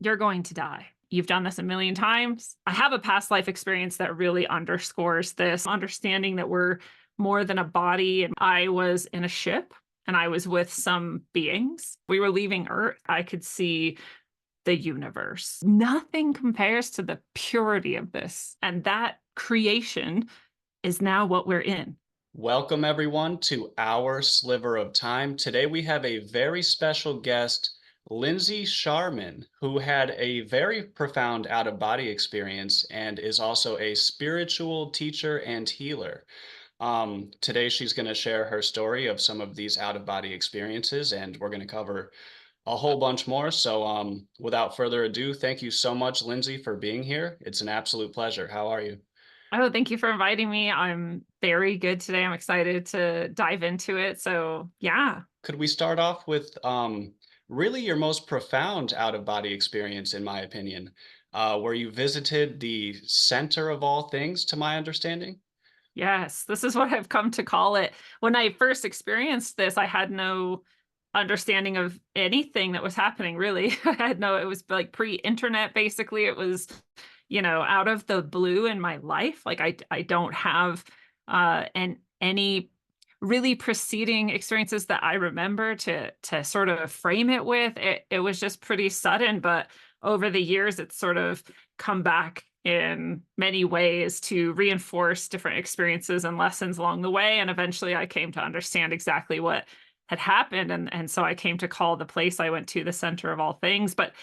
you're going to die. You've done this a million times. I have a past life experience that really underscores this understanding that we're more than a body. And I was in a ship and I was with some beings. We were leaving Earth. I could see the universe. Nothing compares to the purity of this. And that creation is now what we're in. Welcome, everyone, to Our Sliver of Time. Today, we have a very special guest, Lindsey Scharmyn, who had a very profound out of body experience and is also a spiritual teacher and healer. Today, she's going to share her story of some of these out of body experiences, and we're going to cover a whole bunch more. So, without further ado, thank you so much, Lindsey, for being here. It's an absolute pleasure. How are you? Oh, thank you for inviting me. I'm very good today. I'm excited to dive into it. So, yeah. Could we start off with really your most profound out of body experience, in my opinion, where you visited the center of all things, to my understanding? Yes, this is what I've come to call it. When I first experienced this, I had no understanding of anything that was happening, really. I had no, it was like pre-internet, basically. It was, out of the blue in my life. Like I don't have any really preceding experiences that I remember to sort of frame it with. It was just pretty sudden, but over the years, it's sort of come back in many ways to reinforce different experiences and lessons along the way. And eventually I came to understand exactly what had happened. And so I came to call the place I went to the center of all things. But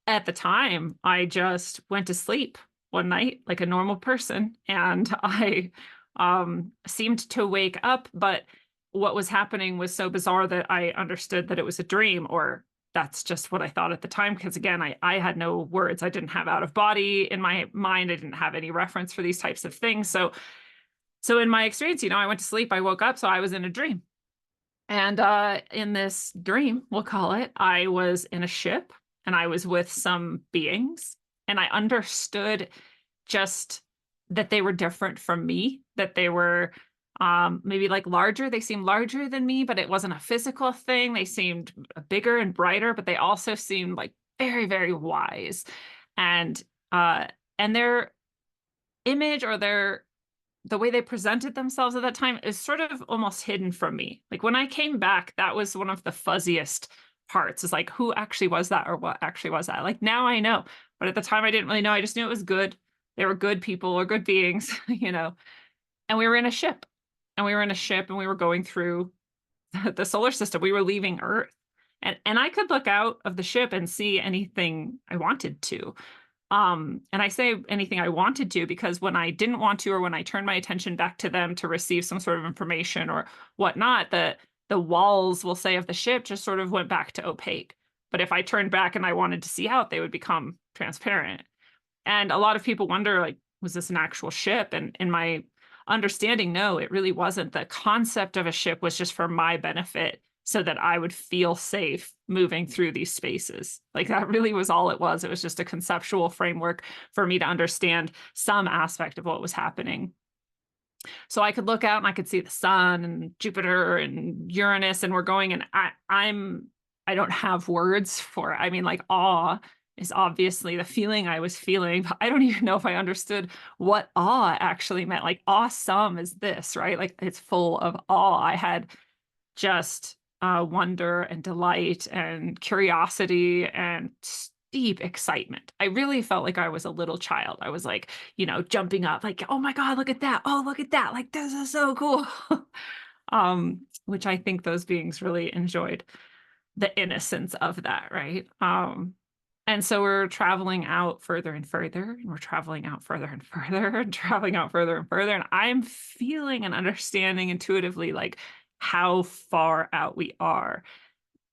at the time, I just went to sleep one night like a normal person. And I seemed to wake up, but what was happening was so bizarre that I understood that it was a dream, or that's just what I thought at the time. Because again, I had no words. I didn't have out of body in my mind. I didn't have any reference for these types of things. So in my experience, I went to sleep, I woke up, so I was in a dream. And in this dream, we'll call it, I was in a ship and I was with some beings, and I understood just that they were different from me, that they were maybe like larger. They seemed larger than me, but it wasn't a physical thing. They seemed bigger and brighter, but they also seemed like very, very wise. And uh and their image, or the way they presented themselves at that time, is sort of almost hidden from me. Like when I came back, that was one of the fuzziest parts, is like, who actually was that, or what actually was that? Like now I know, but at the time I didn't really know. I just knew it was good. They were good people or good beings, and we were in a ship, and we were going through the solar system. We were leaving Earth. And I could look out of the ship and see anything I wanted to. And I say anything I wanted to because when I didn't want to, or when I turned my attention back to them to receive some sort of information or whatnot, the walls, we'll say, of the ship just sort of went back to opaque. But if I turned back and I wanted to see out, they would become transparent. And a lot of people wonder, like, was this an actual ship? And in my understanding, no, it really wasn't. The concept of a ship was just for my benefit so that I would feel safe moving through these spaces. Like that really was all it was. It was just a conceptual framework for me to understand some aspect of what was happening. So I could look out and I could see the sun and Jupiter and Uranus, and we're going, and I don't have words for it. I mean, like, awe is obviously the feeling I was feeling, but I don't even know if I understood what awe actually meant. Like, awesome is this, right? Like, it's full of awe. I had just wonder and delight and curiosity and deep excitement. I really felt like I was a little child. I was like, jumping up, like, oh my God, look at that. Oh, look at that. Like, this is so cool. Which I think those beings really enjoyed the innocence of that, right? And so we're traveling out further and further, and we're traveling out further and further, and traveling out further and further. And I'm feeling and understanding intuitively, like, how far out we are.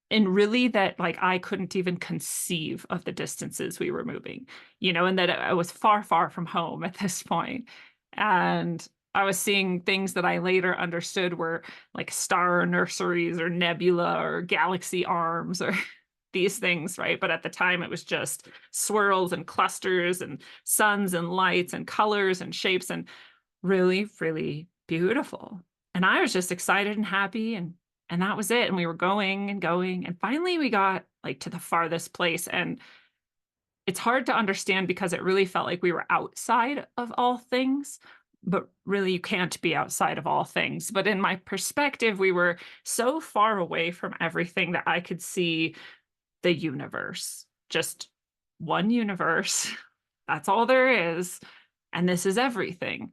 And really that, like, I couldn't even conceive of the distances we were moving, and that I was far, far from home at this point. And I was seeing things that I later understood were like star nurseries or nebula or galaxy arms or these things, right? But at the time, it was just swirls and clusters and suns and lights and colors and shapes, and really, really beautiful. And I was just excited and happy, and that was it. And we were going and going, and finally we got like to the farthest place, and it's hard to understand because it really felt like we were outside of all things, but really you can't be outside of all things. But in my perspective, we were so far away from everything that I could see the universe, just one universe. That's all there is. And this is everything.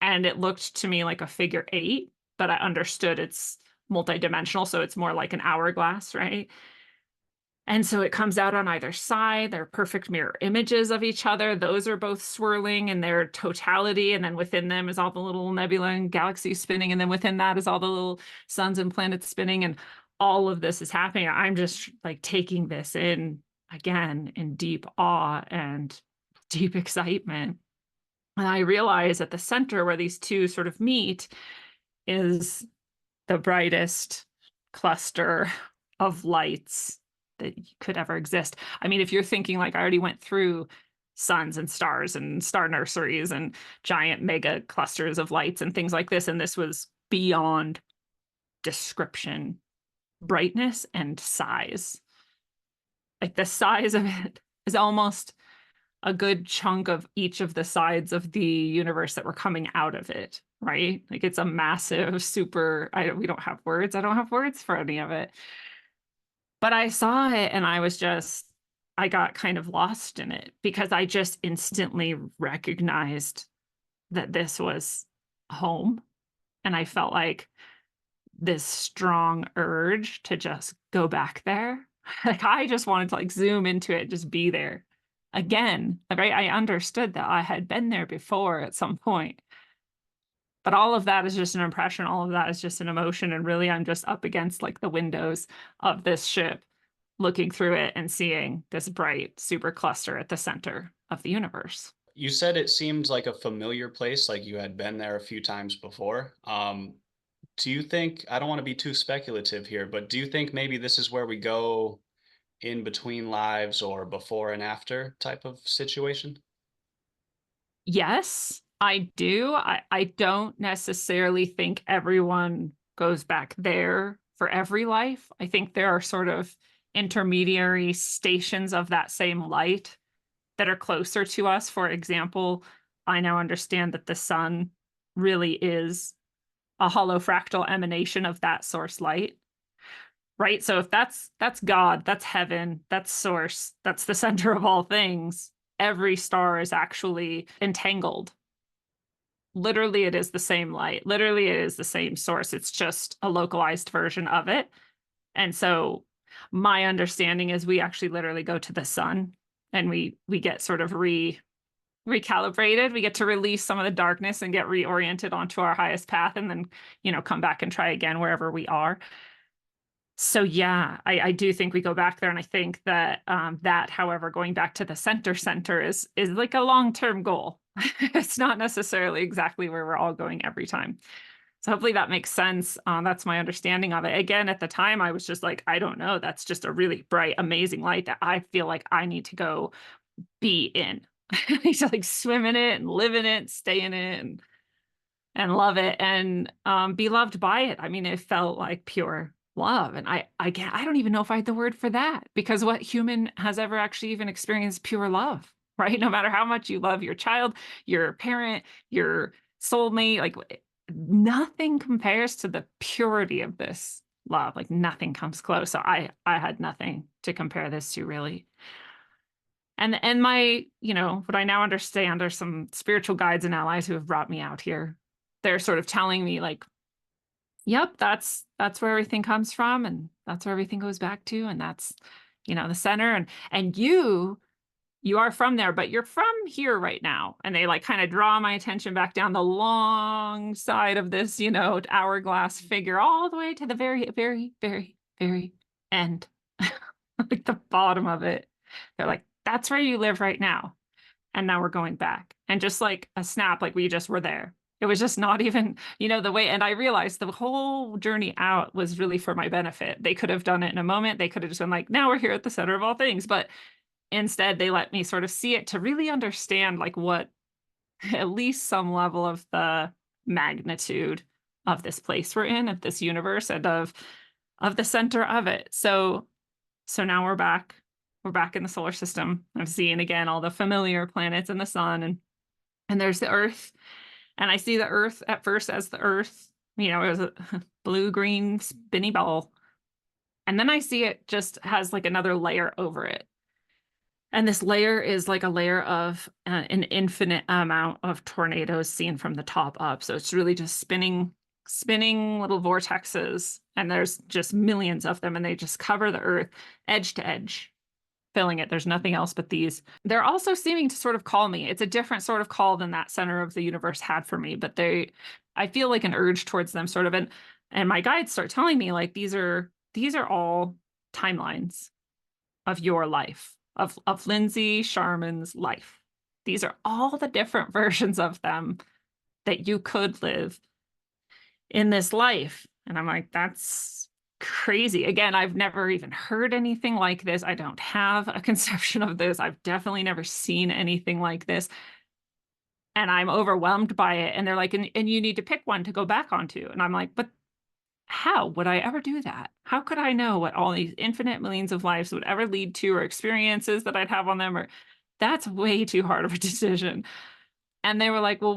And it looked to me like a figure eight, but I understood it's multidimensional. So it's more like an hourglass, right? And so it comes out on either side. They're perfect mirror images of each other. Those are both swirling in their totality. And then within them is all the little nebula and galaxies spinning. And then within that is all the little suns and planets spinning. And all of this is happening. I'm just like taking this in again in deep awe and deep excitement. And I realize at the center where these two sort of meet is the brightest cluster of lights that could ever exist. I mean, if you're thinking like I already went through suns and stars and star nurseries and giant mega clusters of lights and things like this, and this was beyond description, brightness and size. Like the size of it is almost a good chunk of each of the sides of the universe that were coming out of it, right? Like it's a massive, super, we don't have words. I don't have words for any of it. But I saw it and I got kind of lost in it because I just instantly recognized that this was home. And I felt like this strong urge to just go back there. Like I just wanted to like zoom into it, just be there again. Right? I understood that I had been there before at some point. But all of that is just an impression. All of that is just an emotion. And really, I'm just up against like the windows of this ship, looking through it and seeing this bright super cluster at the center of the universe. You said it seemed like a familiar place, like you had been there a few times before. Do you think, I don't want to be too speculative here, but do you think maybe this is where we go in between lives or before and after type of situation? Yes, I do. I don't necessarily think everyone goes back there for every life. I think there are sort of intermediary stations of that same light that are closer to us. For example, I now understand that the sun really is a hollow fractal emanation of that source light, right? So if that's God, that's heaven, that's source, that's the center of all things, every star is actually entangled. Literally, it is the same light. Literally, it is the same source. It's just a localized version of it. And so my understanding is we actually literally go to the sun and we get sort of recalibrated. We get to release some of the darkness and get reoriented onto our highest path and then, come back and try again wherever we are. So yeah, I do think we go back there, and I think that however, going back to the center is like a long-term goal. It's not necessarily exactly where we're all going every time. So hopefully that makes sense. That's my understanding of it. Again, at the time, I was just like, I don't know. That's just a really bright, amazing light that I feel like I need to go be in. I need to like swim in it and live in it, stay in it, and love it and be loved by it. I mean, it felt like pure love. And I don't even know if I had the word for that, because what human has ever actually even experienced pure love, right? No matter how much you love your child, your parent, your soulmate, like nothing compares to the purity of this love. Like nothing comes close. So I had nothing to compare this to, really. And my, what I now understand are some spiritual guides and allies who have brought me out here. They're sort of telling me like, yep, that's where everything comes from, and that's where everything goes back to, and that's, the center, and you are from there, but you're from here right now. And they like kind of draw my attention back down the long side of this, hourglass figure all the way to the very, very, very, very end, like the bottom of it. They're like, that's where you live right now. And now we're going back. And just like a snap, like we just were there. It was just not even, the way. And I realized the whole journey out was really for my benefit. They could have done it in a moment. They could have just been like, now we're here at the center of all things. But instead, they let me sort of see it to really understand like what at least some level of the magnitude of this place we're in, of this universe, and of the center of it. So now we're back. we're back in the solar system. I'm seeing again all the familiar planets and the sun, and there's the Earth. And I see the Earth at first as the Earth, it was a blue green spinny ball. And then I see it just has like another layer over it. And this layer is like a layer of an infinite amount of tornadoes seen from the top up. So it's really just spinning little vortexes. And there's just millions of them, and they just cover the Earth edge to edge, filling it. There's nothing else but these. They're also seeming to sort of call me. It's a different sort of call than that center of the universe had for me, but I feel like an urge towards them sort of. And my guides start telling me like, these are all timelines of your life, of Lindsey Scharmyn's life. These are all the different versions of them that you could live in this life. And I'm like, that's crazy. Again, I've never even heard anything like this. I don't have a conception of this. I've definitely never seen anything like this. And I'm overwhelmed by it. And they're like, and you need to pick one to go back onto. And I'm like, but how would I ever do that? How could I know what all these infinite millions of lives would ever lead to, or experiences that I'd have on them? Or that's way too hard of a decision. And they were like, well,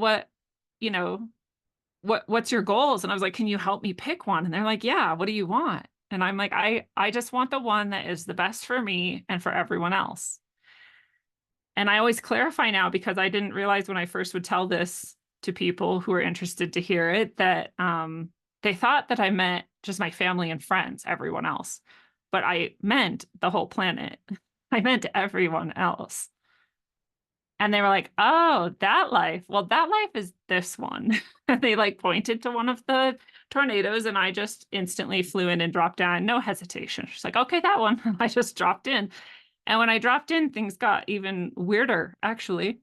what's your goals? And I was like, can you help me pick one? And they're like, yeah, what do you want? And I'm like, I just want the one that is the best for me and for everyone else. And I always clarify now, because I didn't realize when I first would tell this to people who were interested to hear it, that they thought that I meant just my family and friends, everyone else. But I meant the whole planet. I meant everyone else. And they were like, oh, that life. Well, that life is this one. And they like pointed to one of the tornadoes, and I just instantly flew in and dropped down. No hesitation. She's like, okay, that one. I just dropped in. And when I dropped in, things got even weirder, actually.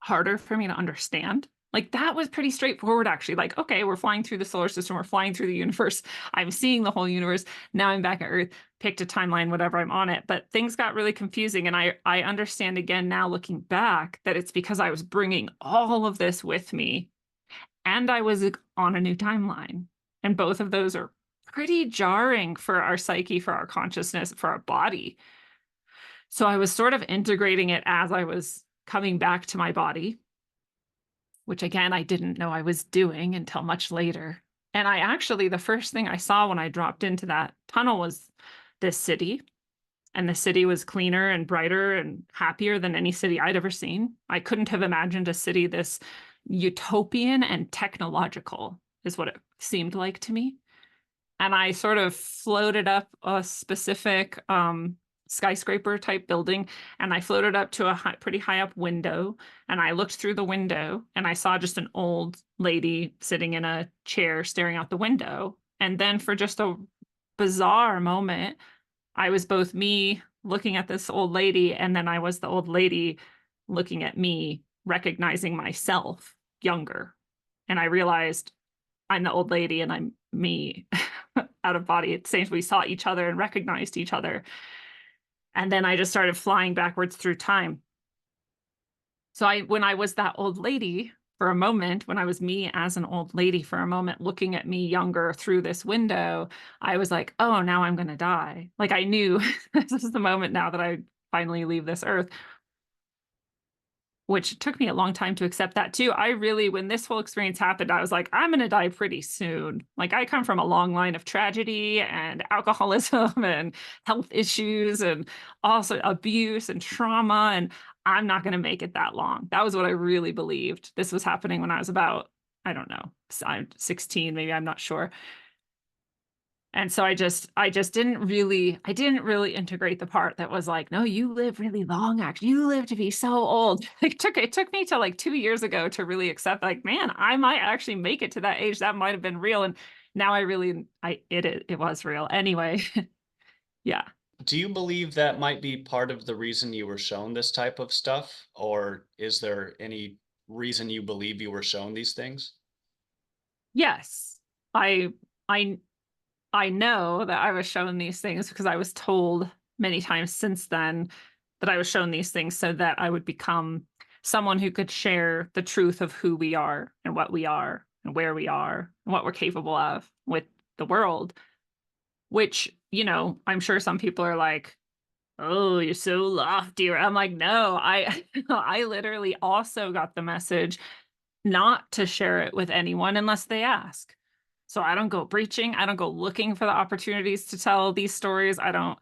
Harder for me to understand. Like, that was pretty straightforward, actually. Like, okay, we're flying through the solar system, we're flying through the universe. I'm seeing the whole universe. Now I'm back at Earth, picked a timeline, whatever, I'm on it. But things got really confusing. And I understand again now, looking back, that it's because I was bringing all of this with me, and I was on a new timeline. And both of those are pretty jarring for our psyche, for our consciousness, for our body. So I was sort of integrating it as I was coming back to my body, which again, I didn't know I was doing until much later. And the first thing I saw when I dropped into that tunnel was this city. And the city was cleaner and brighter and happier than any city I'd ever seen. I couldn't have imagined a city this utopian and technological, is what it seemed like to me. And I sort of floated up a specific skyscraper type building, and I floated up to a pretty high up window, and I looked through the window, and I saw just an old lady sitting in a chair staring out the window. And then for just a bizarre moment, I was both me looking at this old lady, and then I was the old lady looking at me, recognizing myself younger. And I realized I'm the old lady and I'm me out of body. It seems we saw each other and recognized each other. And then I just started flying backwards through time. So when I was that old lady for a moment, when I was me as an old lady for a moment, looking at me younger through this window, I was like, oh, now I'm going to die. Like, I knew this is the moment now that I finally leave this earth, which took me a long time to accept that too. When this whole experience happened, I was like, I'm going to die pretty soon. Like, I come from a long line of tragedy and alcoholism and health issues and also abuse and trauma, and I'm not going to make it that long. That was what I really believed. This was happening when I was about, I don't know, I'm 16, maybe, I'm not sure. And so I didn't really integrate the part that was like, no, you live really long, actually. You live to be so old. It took me till like 2 years ago to really accept, like, man, I might actually make it to that age. That might have been real. And now it was real. Anyway, yeah. Do you believe that might be part of the reason you were shown this type of stuff? Or is there any reason you believe you were shown these things? Yes. I I I know that I was shown these things because I was told many times since then that I was shown these things so that I would become someone who could share the truth of who we are and what we are and where we are and what we're capable of with the world, which, I'm sure some people are like, oh, you're so lofty. I'm like, no, I I literally also got the message not to share it with anyone unless they ask. So I don't go preaching. I don't go looking for the opportunities to tell these stories. I don't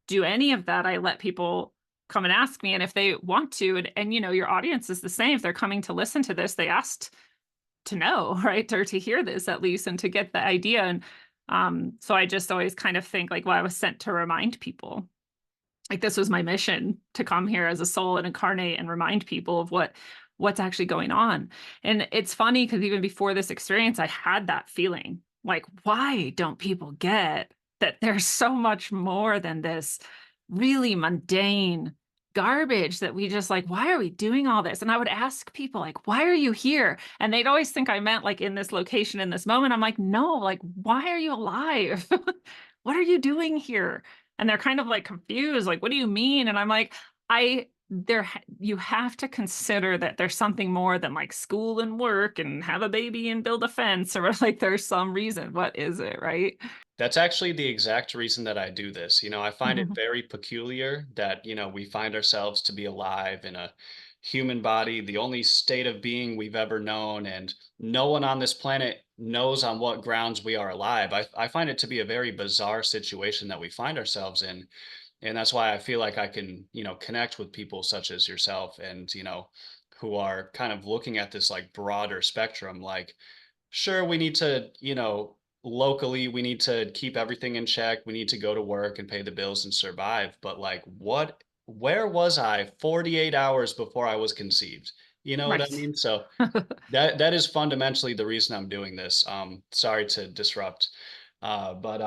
do any of that. I let people come and ask me. And if they want to, and you know, your audience is the same. If they're coming to listen to this, they asked to know, right? Or to hear this at least and to get the idea. And so I just always kind of think like, well, I was sent to remind people. Like this was my mission to come here as a soul and incarnate and remind people of what's actually going on. And it's funny because even before this experience, I had that feeling like, why don't people get that there's so much more than this really mundane garbage that we just like, why are we doing all this? And I would ask people like, why are you here? And they'd always think I meant like in this location in this moment. I'm like, no, like, why are you alive? What are you doing here? And they're kind of like confused, like, what do you mean? And I'm like, you have to consider that there's something more than like school and work and have a baby and build a fence, or like there's some reason. What is it, right? That's actually the exact reason that I do this. I find it very peculiar that, we find ourselves to be alive in a human body, the only state of being we've ever known, and no one on this planet knows on what grounds we are alive. I find it to be a very bizarre situation that we find ourselves in. And that's why I feel like I can, connect with people such as yourself and, who are kind of looking at this like broader spectrum. Like, sure, we need to, locally, we need to keep everything in check. We need to go to work and pay the bills and survive. But like, where was I 48 hours before I was conceived? You know what I Right. mean? So that is fundamentally the reason I'm doing this. Sorry to disrupt. But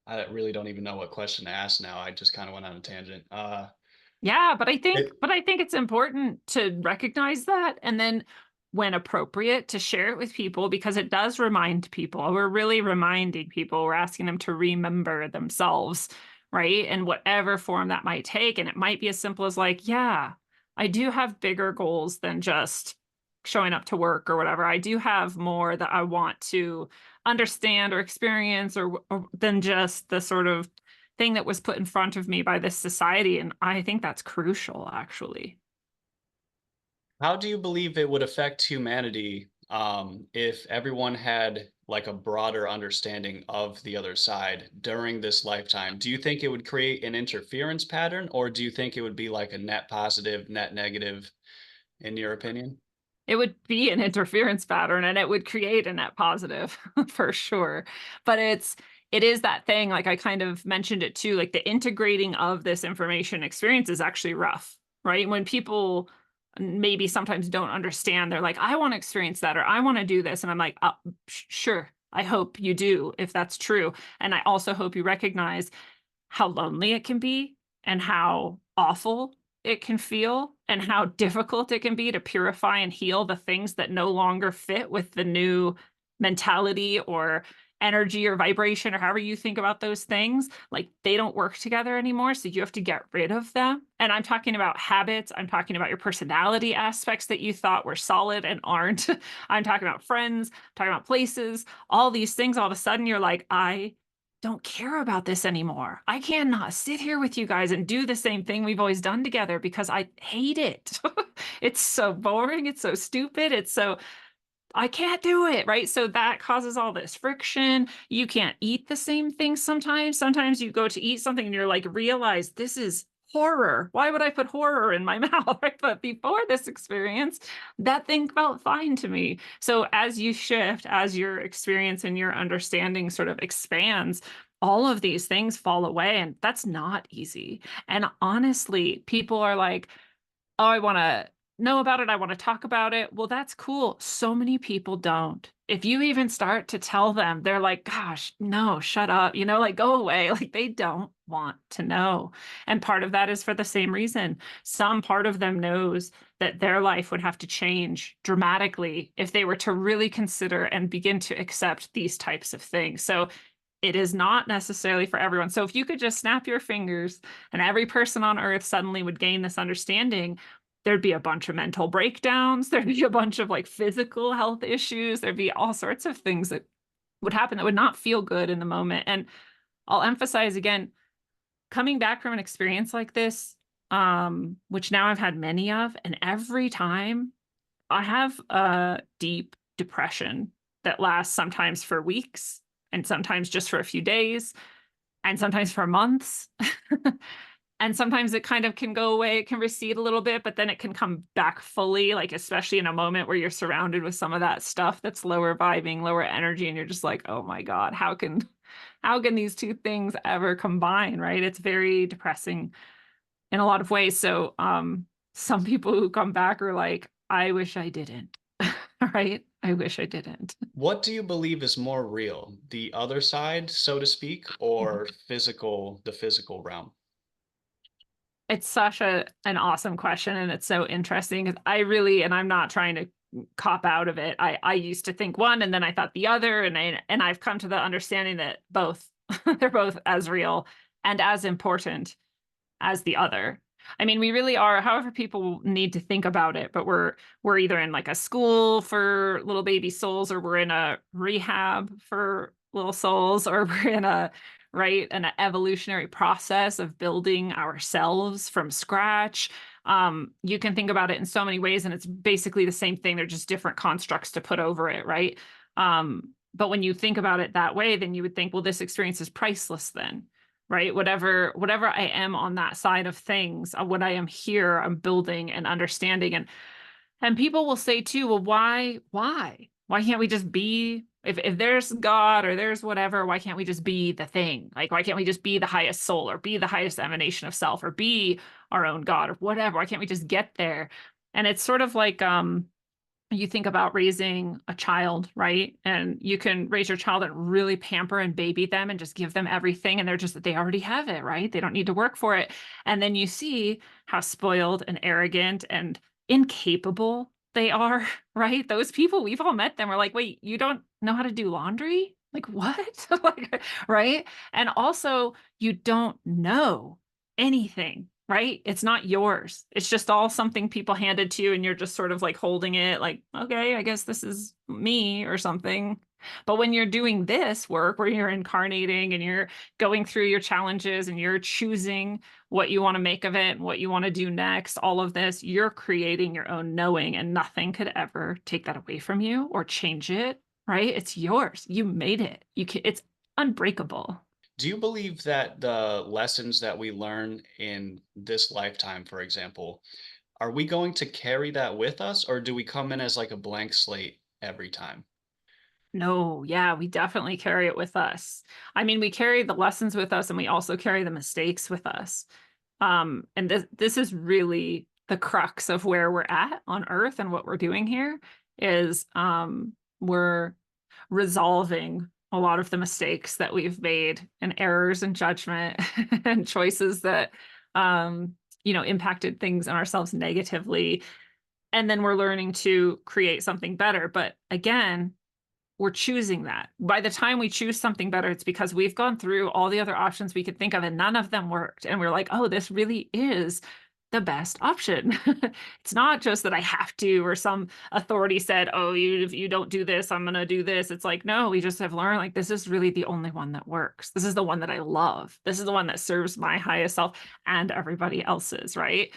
I really don't even know what question to ask now. I just kind of went on a tangent. Yeah, but I think It, but I think it's important to recognize that, and then when appropriate to share it with people because it does remind people. We're really reminding people. We're asking them to remember themselves, right? In whatever form that might take. And it might be as simple as like, yeah, I do have bigger goals than just showing up to work or whatever. I do have more that I want to understand or experience or than just the sort of thing that was put in front of me by this society, and I think that's crucial, actually. how do you believe it would affect humanity if everyone had like a broader understanding of the other side during this lifetime? Do you think it would create an interference pattern, or do you think it would be like a net positive, net negative, in your opinion? It would be an interference pattern, and it would create a net positive for sure, but it is that thing, like, I kind of mentioned it too, like, the integrating of this information experience is actually rough, right? When people maybe sometimes don't understand, they're like, "I wanna experience that," or, "I wanna do this," and I'm like, Sure, I hope you do if that's true, and I also hope you recognize how lonely it can be and how awful it can feel and how difficult it can be to purify and heal the things that no longer fit with the new mentality or energy or vibration or however you think about those things. Like they don't work together anymore. So you have to get rid of them. And I'm talking about habits. I'm talking about your personality aspects that you thought were solid and aren't. I'm talking about friends, I'm talking about places, all these things. All of a sudden, you're like, I don't care about this anymore. I cannot sit here with you guys and do the same thing we've always done together because I hate it. It's so boring. It's so stupid. It's so I can't do it, right? So that causes all this friction. You can't eat the same thing sometimes. Sometimes you go to eat something and you're like, realize this is horror. Why would I put horror in my mouth? Right? But before this experience, that thing felt fine to me. So as you shift, as your experience and your understanding sort of expands, all of these things fall away. And that's not easy. And honestly, people are like, oh, I wanna know about it, I wanna talk about it. Well, that's cool. So many people don't. If you even start to tell them, they're like, "Gosh, no, shut up," like, "Go away." Like, they don't want to know, and part of that is for the same reason. Some part of them knows that their life would have to change dramatically if they were to really consider and begin to accept these types of things. So it is not necessarily for everyone. So if you could just snap your fingers and every person on earth suddenly would gain this understanding, there'd be a bunch of mental breakdowns, there'd be a bunch of like physical health issues, there'd be all sorts of things that would happen that would not feel good in the moment. And I'll emphasize again, coming back from an experience like this, which now I've had many of, and every time I have a deep depression that lasts sometimes for weeks and sometimes just for a few days and sometimes for months. And sometimes it kind of can go away, it can recede a little bit, but then it can come back fully, like especially in a moment where you're surrounded with some of that stuff that's lower vibing, lower energy, and you're just like, oh my God, how can these two things ever combine, right? It's very depressing in a lot of ways. So some people who come back are like, I wish I didn't. Right? I wish I didn't. What do you believe is more real, the other side, so to speak, or the physical realm? It's such an awesome question, and it's so interesting 'cause I really, and I'm not trying to cop out of it. I used to think one and then I thought the other, and I've come to the understanding that both they're both as real and as important as the other. I mean, we really are, however people need to think about it, but we're either in like a school for little baby souls, or we're in a rehab for little souls, or we're in a right an evolutionary process of building ourselves from scratch. You can think about it in so many ways, and it's basically the same thing. They're just different constructs to put over it, right? But when you think about it that way, then you would think, well, this experience is priceless then, right? Whatever I am on that side of things, what I am here, I'm building and understanding. And people will say too, well, why can't we just be, if there's God or there's whatever, why can't we just be the thing? Like, why can't we just be the highest soul, or be the highest emanation of self, or be our own God, or whatever? Why can't we just get there? And it's sort of like you think about raising a child, right? And you can raise your child and really pamper and baby them and just give them everything. And they already have it, right? They don't need to work for it. And then you see how spoiled and arrogant and incapable they are, right? Those people, we've all met them. We're like, wait, you don't know how to do laundry? Like, what? Like, right? And also, you don't know anything, right? It's not yours. It's just all something people handed to you, and you're just sort of like holding it, like, okay, I guess this is me or something. But when you're doing this work where you're incarnating and you're going through your challenges and you're choosing what you want to make of it and what you want to do next, all of this, you're creating your own knowing, and nothing could ever take that away from you or change it, right? It's yours. You made it. It's unbreakable. Do you believe that the lessons that we learn in this lifetime, for example, are we going to carry that with us, or do we come in as like a blank slate every time? No, yeah, we definitely carry it with us. I mean, we carry the lessons with us, and we also carry the mistakes with us. And this is really the crux of where we're at on Earth, and what we're doing here is we're resolving a lot of the mistakes that we've made, and errors and judgment and choices that impacted things and ourselves negatively. And then we're learning to create something better. But again, we're choosing that. By the time we choose something better, it's because we've gone through all the other options we could think of, and none of them worked. And we're like, oh, this really is the best option. It's not just that I have to, or some authority said, oh, if you don't do this, I'm going to do this. It's like, no, we just have learned, like, this is really the only one that works. This is the one that I love. This is the one that serves my highest self and everybody else's, right?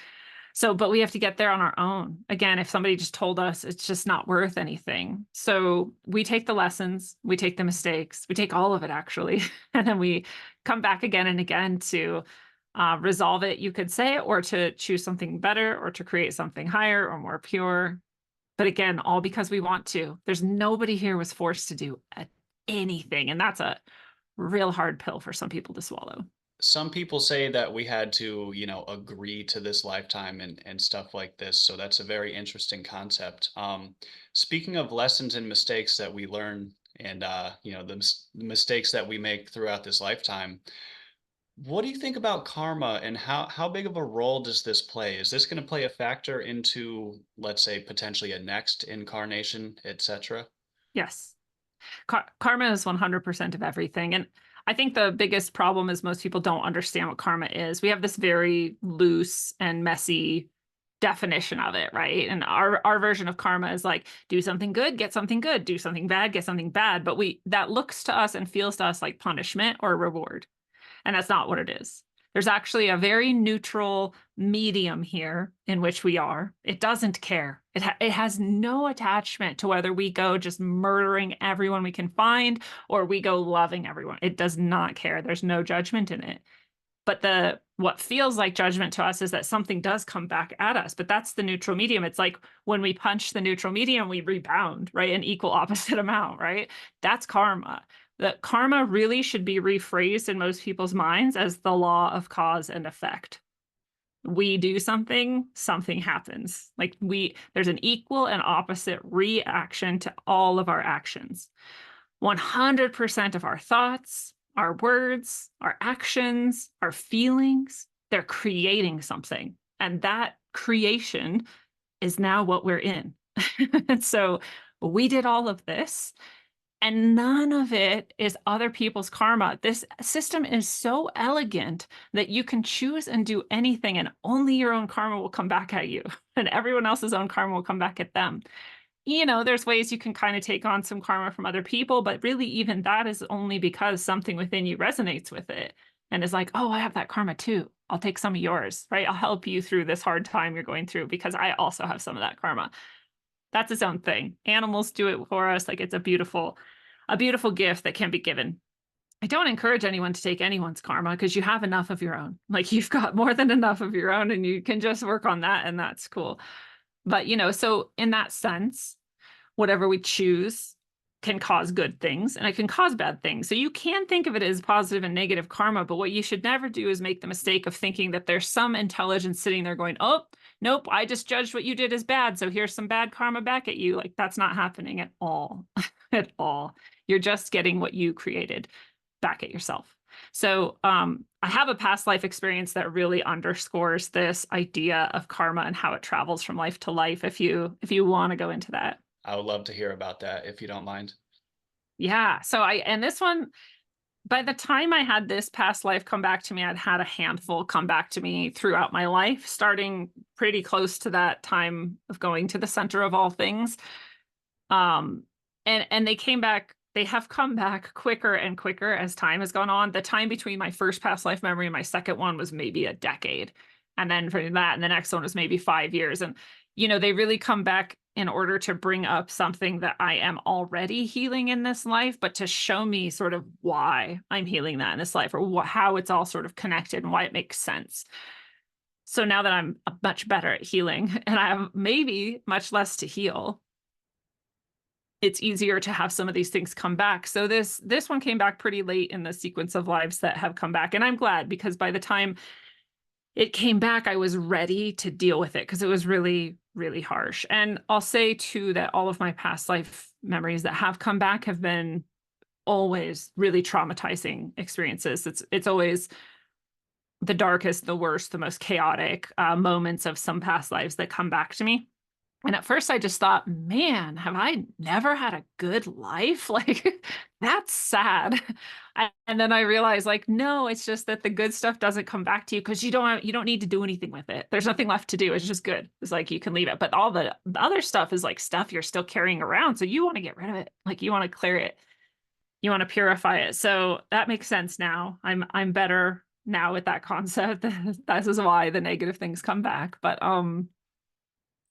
So, but we have to get there on our own. Again, if somebody just told us, it's just not worth anything. So we take the lessons, we take the mistakes, we take all of it actually, and then we come back again and again to resolve it, you could say, or to choose something better, or to create something higher or more pure. But again, all because we want to. There's nobody here was forced to do anything. And that's a real hard pill for some people to swallow. Some people say that we had to, agree to this lifetime and stuff like this. So that's a very interesting concept. Speaking of lessons and mistakes that we learn, and the mistakes that we make throughout this lifetime, what do you think about karma, and how big of a role does this play? Is this going to play a factor into, let's say, potentially a next incarnation, etc.? Yes. Karma is 100% of everything. And I think the biggest problem is most people don't understand what karma is. We have this very loose and messy definition of it, right? And our version of karma is like, do something good, get something good, do something bad, get something bad. But that looks to us and feels to us like punishment or reward. And that's not what it is. There's actually a very neutral medium here in which we are. It doesn't care. It has no attachment to whether we go just murdering everyone we can find or we go loving everyone. It does not care. There's no judgment in it. But what feels like judgment to us is that something does come back at us, but that's the neutral medium. It's like when we punch the neutral medium, we rebound, right? An equal opposite amount, right? That's karma. That karma really should be rephrased in most people's minds as the law of cause and effect. We do something, something happens. Like there's an equal and opposite reaction to all of our actions. 100% of our thoughts, our words, our actions, our feelings, they're creating something. And that creation is now what we're in. And so we did all of this, and none of it is other people's karma. This system is so elegant that you can choose and do anything, and only your own karma will come back at you, and everyone else's own karma will come back at them. There's ways you can kind of take on some karma from other people, but really even that is only because something within you resonates with it and is like, oh, I have that karma too. I'll take some of yours, right? I'll help you through this hard time you're going through because I also have some of that karma. That's its own thing. Animals do it for us. Like it's a beautiful gift that can be given. I don't encourage anyone to take anyone's karma because you have enough of your own. Like you've got more than enough of your own and you can just work on that and that's cool. But, so in that sense, whatever we choose can cause good things and it can cause bad things. So you can think of it as positive and negative karma, but what you should never do is make the mistake of thinking that there's some intelligence sitting there going, oh, nope, I just judged what you did as bad. So here's some bad karma back at you. Like that's not happening at all, at all. You're just getting what you created back at yourself. So I have a past life experience that really underscores this idea of karma and how it travels from life to life. If you want to go into that. I would love to hear about that if you don't mind. Yeah. So and this one, by the time I had this past life come back to me, I'd had a handful come back to me throughout my life, starting pretty close to that time of going to the center of all things. And they came back. They have come back quicker and quicker as time has gone on. The time between my first past life memory and my second one was maybe a decade. And then for that, and the next one was maybe 5 years. And, they really come back in order to bring up something that I am already healing in this life, but to show me sort of why I'm healing that in this life or how it's all sort of connected and why it makes sense. So now that I'm much better at healing and I have maybe much less to heal, it's easier to have some of these things come back. So this one came back pretty late in the sequence of lives that have come back. And I'm glad because by the time it came back, I was ready to deal with it because it was really, really harsh. And I'll say too that all of my past life memories that have come back have been always really traumatizing experiences. It's always the darkest, the worst, the most chaotic moments of some past lives that come back to me. And at first I just thought, man, have I never had a good life? Like, that's sad. And then I realized, like, no, it's just that the good stuff doesn't come back to you because you don't need to do anything with it. There's nothing left to do. It's just good. It's like you can leave it. But all the other stuff is like stuff you're still carrying around. So you want to get rid of it. Like you want to clear it. You want to purify it. So that makes sense now. I'm better now with that concept. This is why the negative things come back. But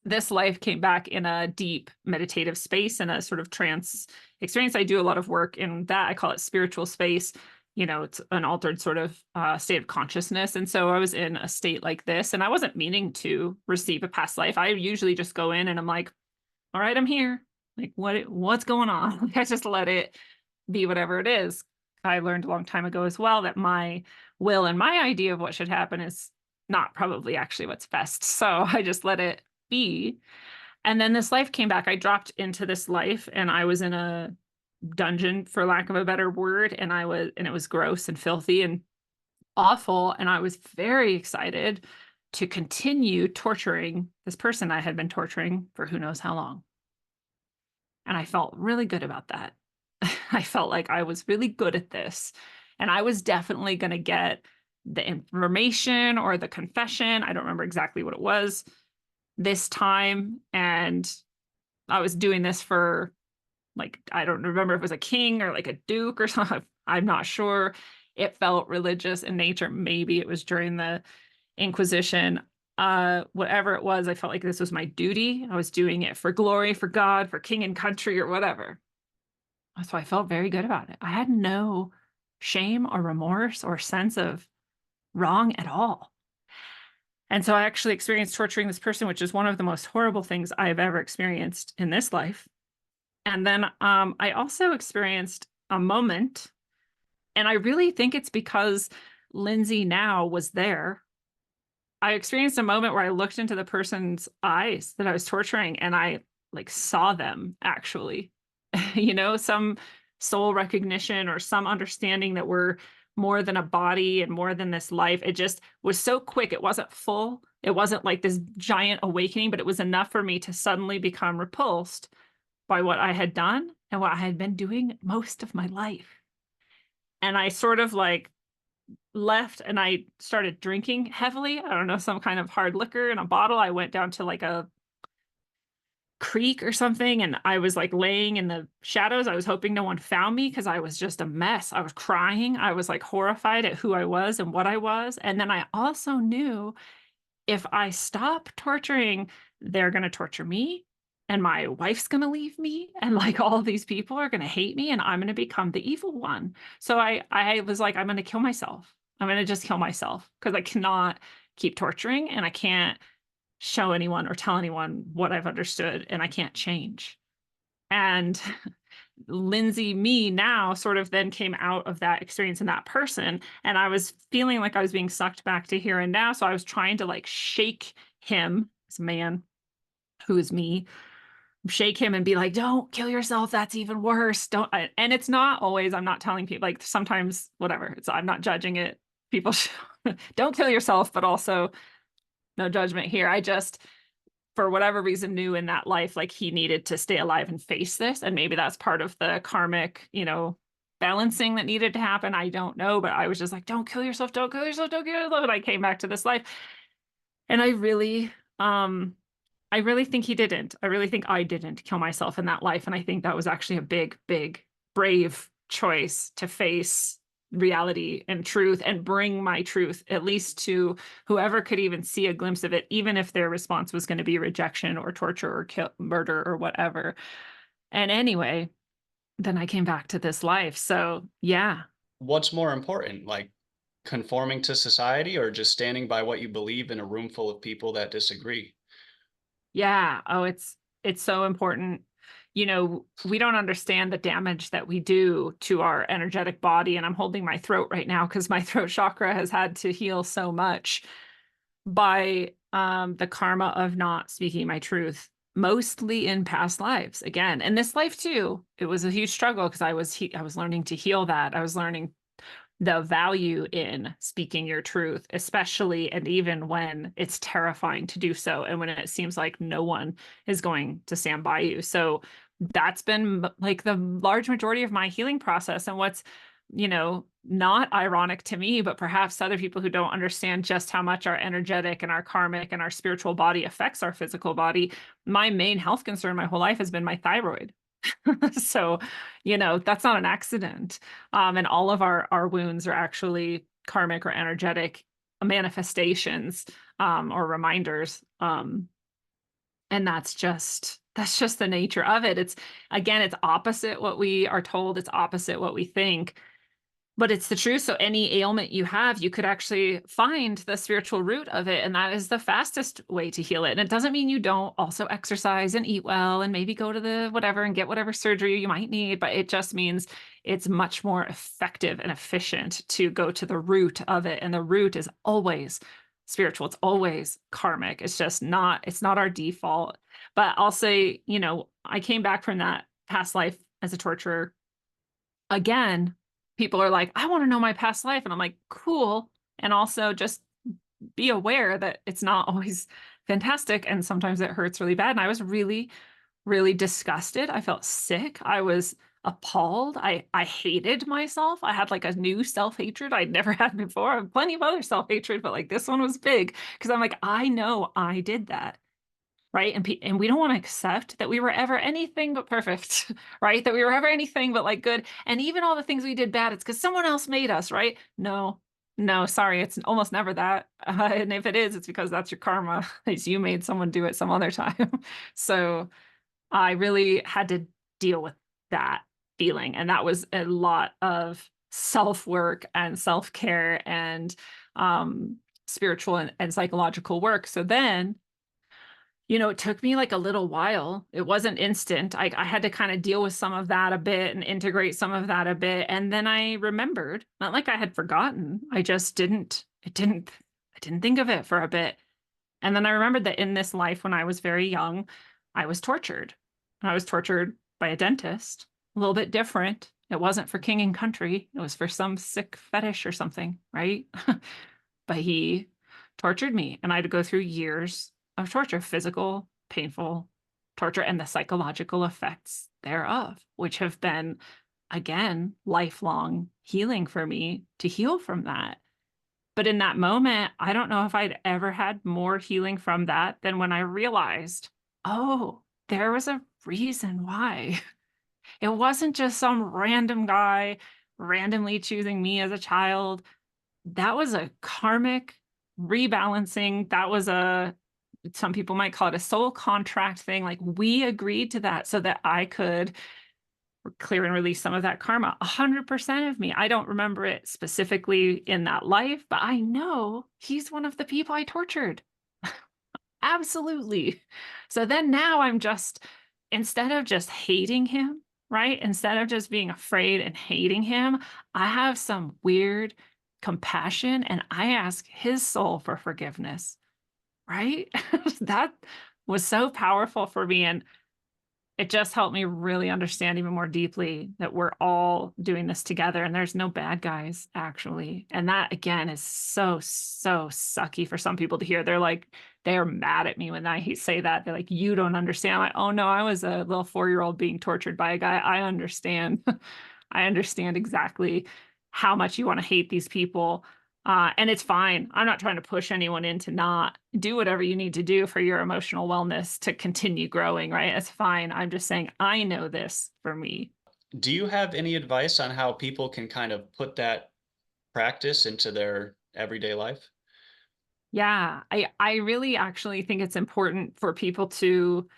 this life came back in a deep meditative space and a sort of trance experience. I do a lot of work in that. I call it spiritual space. It's an altered sort of state of consciousness. And so I was in a state like this and I wasn't meaning to receive a past life. I usually just go in and I'm like, all right, I'm here. Like what's going on? Like, I just let it be whatever it is. I learned a long time ago as well that my will and my idea of what should happen is not probably actually what's best. So I just let it be. And then this life came back. I dropped into this life and I was in a dungeon, for lack of a better word, and it was gross and filthy and awful. And I was very excited to continue torturing this person I had been torturing for who knows how long. And I felt really good about that. I felt like I was really good at this. And I was definitely going to get the information or the confession. I don't remember exactly what it was this time. And I was doing this for, like, I don't remember if it was a king or like a duke or something. I'm not sure. it felt religious in nature. Maybe it was during the Inquisition. Whatever it was, I felt like this was my duty. I was doing it for glory, for God, for king and country, or whatever. So I felt very good about it. I had no shame or remorse or sense of wrong at all. And so I actually experienced torturing this person, which is one of the most horrible things I have ever experienced in this life. And then I also experienced a moment, and I really think it's because Lindsey now was there. I experienced a moment where I looked into the person's eyes that I was torturing, and I like saw them actually. Some soul recognition or some understanding that we're more than a body and more than this life. It just was so quick. It wasn't full. It wasn't like this giant awakening, but it was enough for me to suddenly become repulsed by what I had done and what I had been doing most of my life. And I sort of like left and I started drinking heavily. I don't know, some kind of hard liquor in a bottle. I went down to like a creek or something, and I was like laying in the shadows. I was hoping no one found me because I was just a mess. I was crying. I was like horrified at who I was and what I was. And then I also knew if I stop torturing, they're going to torture me, and my wife's going to leave me, and like all these people are going to hate me, and I'm going to become the evil one. So I was like, I'm going to kill myself. I'm going to just kill myself because I cannot keep torturing, and I can't show anyone or tell anyone what I've understood, and I can't change. And Lindsey, me now, sort of then came out of that experience and that person. And I was feeling like I was being sucked back to here and now. So I was trying to like shake him, this man who is me, shake him and be like, don't kill yourself. That's even worse. And it's not always, I'm not telling people, like sometimes, whatever. I'm not judging it. People don't kill yourself, but also no judgment here. I just, for whatever reason, knew in that life, like he needed to stay alive and face this. And maybe that's part of the karmic, balancing that needed to happen. I don't know, but I was just like, don't kill yourself, don't kill yourself, don't kill yourself. And I came back to this life. And I really think he didn't. I really think I didn't kill myself in that life. And I think that was actually a big, big, brave choice to face reality and truth and bring my truth, at least to whoever could even see a glimpse of it, even if their response was going to be rejection or torture or murder or whatever. And anyway, then I came back to this life. So yeah. What's more important, like conforming to society or just standing by what you believe in a room full of people that disagree? Yeah. Oh, it's so important. We don't understand the damage that we do to our energetic body. And I'm holding my throat right now because my throat chakra has had to heal so much by the karma of not speaking my truth, mostly in past lives. Again, in this life too, it was a huge struggle because I was learning to heal that. I was learning the value in speaking your truth, especially and even when it's terrifying to do so and when it seems like no one is going to stand by you. So that's been like the large majority of my healing process. And what's, not ironic to me, but perhaps other people who don't understand just how much our energetic and our karmic and our spiritual body affects our physical body. My main health concern my whole life has been my thyroid. So, that's not an accident. And all of our wounds are actually karmic or energetic manifestations or reminders. And that's just the nature of it. It's opposite what we are told, it's opposite what we think. But it's the truth. So any ailment you have, you could actually find the spiritual root of it. And that is the fastest way to heal it. And it doesn't mean you don't also exercise and eat well and maybe go to the whatever and get whatever surgery you might need. But it just means it's much more effective and efficient to go to the root of it. And the root is always spiritual. It's always karmic. It's not our default. But I'll say, I came back from that past life as a torturer again. People are like, I want to know my past life. And I'm like, cool. And also just be aware that it's not always fantastic. And sometimes it hurts really bad. And I was really, really disgusted. I felt sick. I was appalled. I hated myself. I had like a new self-hatred I'd never had before. I have plenty of other self-hatred, but like this one was big because I'm like, I know I did that. right? And we don't want to accept that we were ever anything but perfect, right? That we were ever anything but like good. And even all the things we did bad, it's because someone else made us, right? No, no, sorry, it's almost never that. And if it is, it's because that's your karma. It's you made someone do it some other time. So I really had to deal with that feeling. And that was a lot of self work and self care and um, spiritual and psychological work. So then, it took me like a little while. It wasn't instant. I had to kind of deal with some of that a bit and integrate some of that a bit. And then I remembered, not like I had forgotten. I just I didn't think of it for a bit. And then I remembered that in this life, when I was very young, I was tortured. And I was tortured by a dentist, a little bit different. It wasn't for king and country, it was for some sick fetish or something, right? But he tortured me, and I had to go through years of torture, physical, painful torture, and the psychological effects thereof, which have been, again, lifelong healing for me to heal from that. But in that moment, I don't know if I'd ever had more healing from that than when I realized, oh, there was a reason why. It wasn't just some random guy randomly choosing me as a child. That was a karmic rebalancing. That was some people might call it a soul contract thing. Like we agreed to that so that I could clear and release some of that karma. 100% of me. I don't remember it specifically in that life, but I know he's one of the people I tortured. Absolutely. So then now I'm just, instead of just hating him, right? Instead of just being afraid and hating him, I have some weird compassion and I ask his soul for forgiveness, right? That was so powerful for me. And it just helped me really understand even more deeply that we're all doing this together and there's no bad guys actually. And that again is so sucky for some people to hear. They're mad at me when I say that. They're like, you don't understand. I'm like, oh no, I was a little 4-year-old being tortured by a guy. I understand. I understand exactly how much you want to hate these people. And it's fine. I'm not trying to push anyone into not do whatever you need to do for your emotional wellness to continue growing, right? It's fine. I'm just saying I know this for me. Do you have any advice on how people can kind of put that practice into their everyday life? Yeah, I really actually think it's important for people to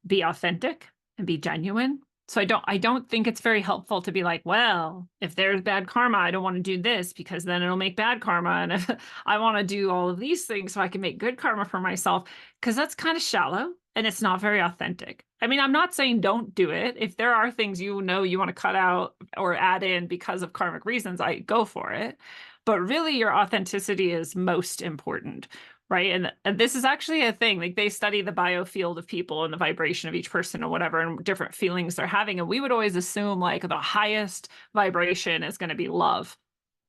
be authentic and be genuine. So I don't think it's very helpful to be like, well, if there's bad karma, I don't want to do this because then it'll make bad karma. And if I want to do all of these things so I can make good karma for myself, because that's kind of shallow and it's not very authentic. I mean, I'm not saying don't do it. If there are things you want to cut out or add in because of karmic reasons, I go for it. But really, your authenticity is most important, right? And this is actually a thing. Like they study the biofield of people and the vibration of each person or whatever, and different feelings they're having. And we would always assume like the highest vibration is going to be love,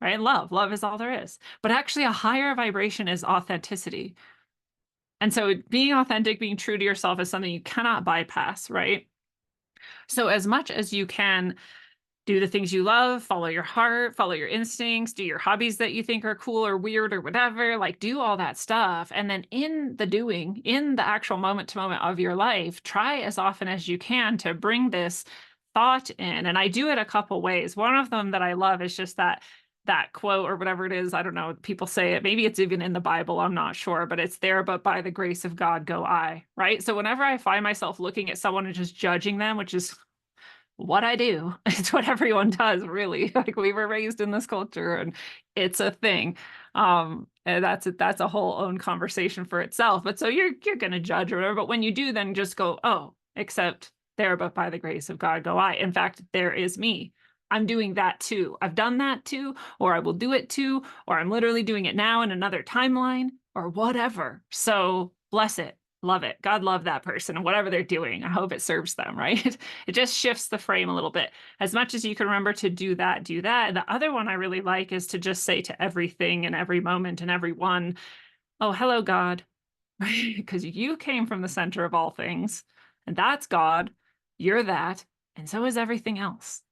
right? Love is all there is. But actually, a higher vibration is authenticity. And so being authentic, being true to yourself is something you cannot bypass, right? So as much as you can do the things you love, follow your heart, follow your instincts, do your hobbies that you think are cool or weird or whatever, like do all that stuff. And then in the doing, in the actual moment to moment of your life, try as often as you can to bring this thought in. And I do it a couple ways. One of them that I love is just that quote or whatever it is. I don't know. People say it. Maybe it's even in the Bible. I'm not sure, but it's there. But by the grace of God, go I. Right. So whenever I find myself looking at someone and just judging them, which is what I do. It's what everyone does, really. Like we were raised in this culture and it's a thing. And that's a whole own conversation for itself. But so you're gonna judge or whatever. But when you do, then just go, oh, except there, but by the grace of God go I. In fact, there is me. I'm doing that too. I've done that too, or I will do it too, or I'm literally doing it now in another timeline, or whatever. So bless it. Love it. God love that person and whatever they're doing. I hope it serves them, right? It just shifts the frame a little bit. As much as you can remember to do that, do that. And the other one I really like is to just say to everything and every moment and everyone, oh, hello, God, right? Because you came from the center of all things, and that's God. You're that. And so is everything else.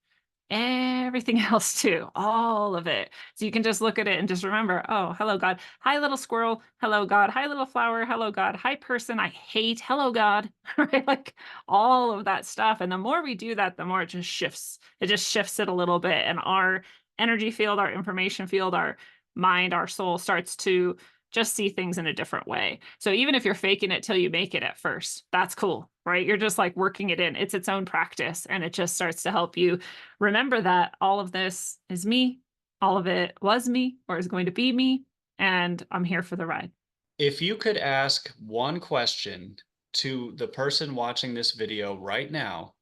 everything else too, all of it. So you can just look at it and just remember, oh, hello, God. Hi, little squirrel. Hello, God. Hi, little flower. Hello, God. Hi, person I hate. Hello, God. Right? Like all of that stuff. And the more we do that, the more it just shifts. It just shifts it a little bit. And our energy field, our information field, our mind, our soul starts to just see things in a different way. So even if you're faking it till you make it at first, that's cool, right? You're just like working it in. It's its own practice, and it just starts to help you remember that all of this is me, all of it was me or is going to be me, and I'm here for the ride. If you could ask one question to the person watching this video right now,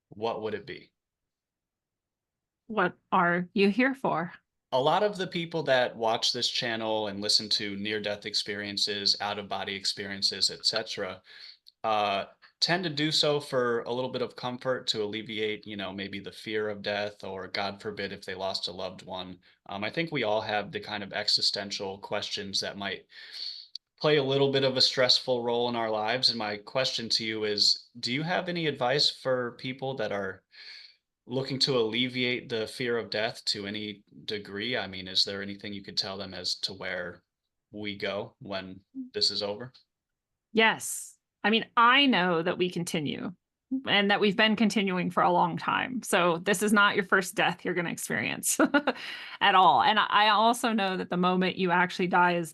what would it be? What are you here for? A lot of the people that watch this channel and listen to near-death experiences, out-of-body experiences, etc., uh, tend to do so for a little bit of comfort to alleviate, maybe the fear of death, or God forbid if they lost a loved one. I think we all have the kind of existential questions that might play a little bit of a stressful role in our lives. And my question to you is, do you have any advice for people that are looking to alleviate the fear of death to any degree? I mean, is there anything you could tell them as to where we go when this is over? Yes. I mean, I know that we continue and that we've been continuing for a long time. So this is not your first death you're going to experience at all. And I also know that the moment you actually die is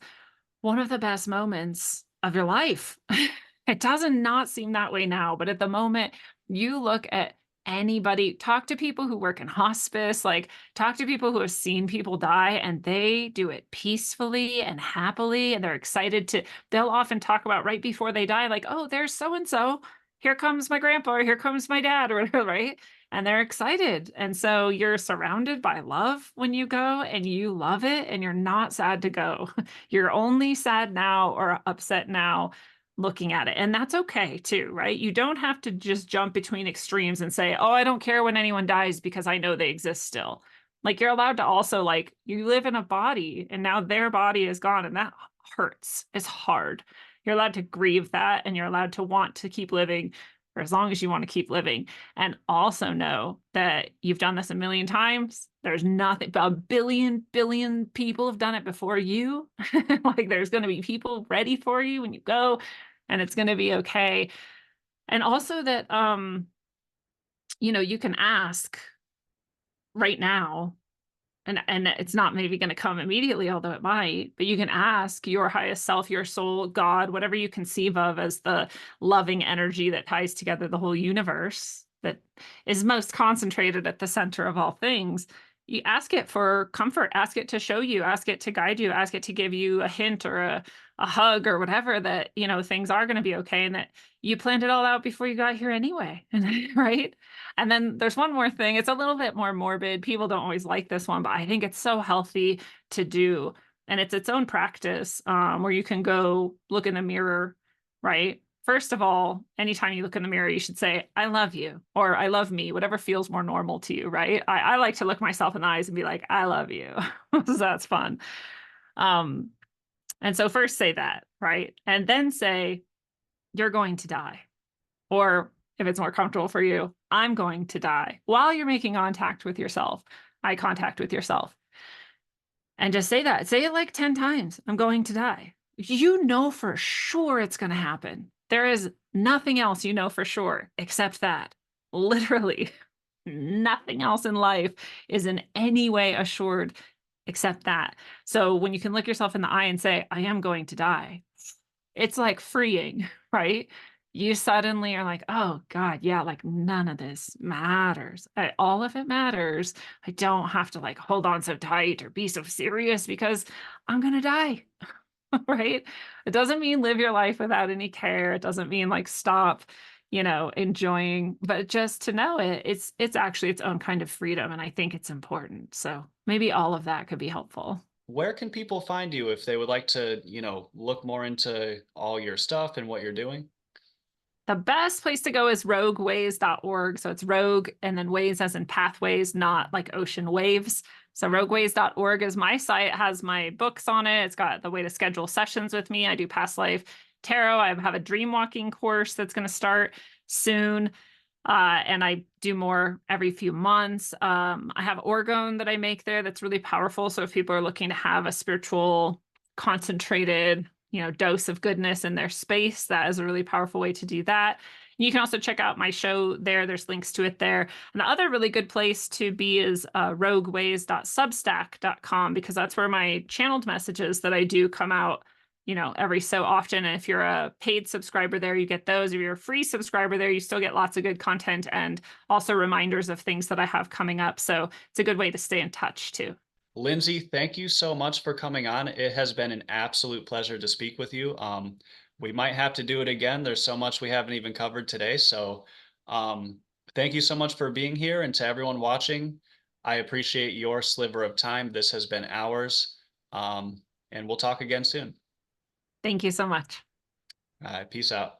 one of the best moments of your life. It doesn't not seem that way now, but at the moment you look at anybody, talk to people who work in hospice, like talk to people who have seen people die, and they do it peacefully and happily, and they're excited to, they'll often talk about right before they die, like, oh, there's so and so. Here comes my grandpa, or here comes my dad, or whatever, right? And they're excited. And so you're surrounded by love when you go, and you love it, and you're not sad to go. You're only sad now or upset now looking at it. And that's okay too, right? You don't have to just jump between extremes and say, oh, I don't care when anyone dies because I know they exist still. Like you're allowed to also, like, you live in a body and now their body is gone, and that hurts. It's hard. You're allowed to grieve that, and you're allowed to want to keep living for as long as you want to keep living. And also know that you've done this a million times. There's nothing, a billion people have done it before you. Like there's going to be people ready for you when you go, and it's going to be okay. And also that, you can ask right now, and it's not maybe going to come immediately, although it might, but you can ask your highest self, your soul, God, whatever you conceive of as the loving energy that ties together the whole universe, that is most concentrated at the center of all things. You ask it for comfort, ask it to show you, ask it to guide you, ask it to give you a hint or a hug or whatever, that, things are going to be okay, and that you planned it all out before you got here anyway. Right? And then there's one more thing. It's a little bit more morbid. People don't always like this one, but I think it's so healthy to do. And it's its own practice, where you can go look in the mirror, right? First of all, anytime you look in the mirror, you should say, I love you, or I love me, whatever feels more normal to you, right? I like to look myself in the eyes and be like, I love you. So that's fun. Um, and so first say that, right? And then say, you're going to die. Or if it's more comfortable for you, I'm going to die, while you're making contact with yourself, eye contact with yourself. And just say that. Say it like 10 times. I'm going to die. You know for sure it's going to happen. There is nothing else you know for sure except that. Literally, nothing else in life is in any way assured except that. So when you can look yourself in the eye and say, I am going to die, it's like freeing, right? You suddenly are like, oh God, yeah, like none of this matters. All of it matters. I don't have to like hold on so tight or be so serious because I'm going to die, right? It doesn't mean live your life without any care. It doesn't mean like stop, enjoying, but just to know it's actually its own kind of freedom. And I think it's important. So maybe all of that could be helpful. Where can people find you if they would like to, look more into all your stuff and what you're doing? The best place to go is rogueways.org. So it's rogue and then ways as in pathways, not like ocean waves. So rogueways.org is my site. It has my books on it. It's got the way to schedule sessions with me. I do past life tarot. I have a dream walking course that's going to start soon. And I do more every few months. I have orgone that I make there that's really powerful. So if people are looking to have a spiritual, concentrated, dose of goodness in their space, that is a really powerful way to do that. You can also check out my show there. There's links to it there. And the other really good place to be is rogueways.substack.com, because that's where my channeled messages that I do come out every so often. And if you're a paid subscriber there, you get those. If you're a free subscriber there, you still get lots of good content and also reminders of things that I have coming up. So it's a good way to stay in touch too. Lindsey, thank you so much for coming on. It has been an absolute pleasure to speak with you. We might have to do it again. There's so much we haven't even covered today. So, um, thank you so much for being here. And to everyone watching, I appreciate your sliver of time. This has been ours. And we'll talk again soon. Thank you so much. Peace out.